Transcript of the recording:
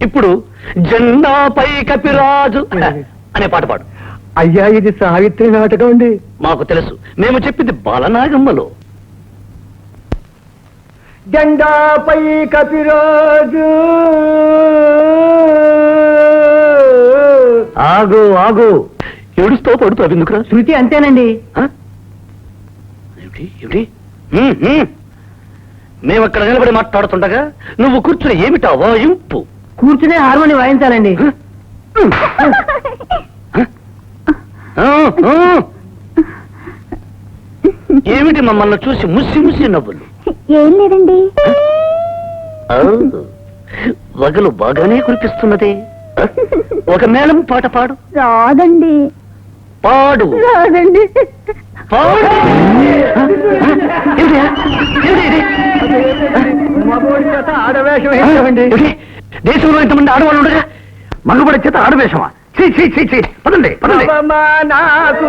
ఇప్పుడు జెండాపై కపిరాజు అనే పాట పాడు. అయ్యా, ఇది సావిత్రి నాటకం అండి. మాకు తెలుసు, మేము చెప్పింది బాలనాగమ్మలో. జెండాపై కపిరాజు. ఆగు ఆగు, ఏడుస్తూ పడుతావు ఎందుకురా? శృతి అంతేనండి. ఏమిటి ఏమిటి? మేము అక్కడ నిలబడి మాట్లాడుతుండగా నువ్వు కూర్చుని ఏమిటా వాయింపు? కూర్చునే హార్మోని వాయించాలండి. ఏమిటి మమ్మల్ని చూసి ముసి ముసి నవ్వులు? ఏం లేదండి. వగలు బాగానే కురిపిస్తున్నదే. ఒక మేళం పాట పాడు. రాదండి. పాడు. రాదండి. పాడు. ఆడవేషం వేసామండి. దేశంలో ఇంతమంది ఆడవాళ్ళు ఉండగా మగబడి చేత ఆడవేషమా? పదండి పదండి. నాకు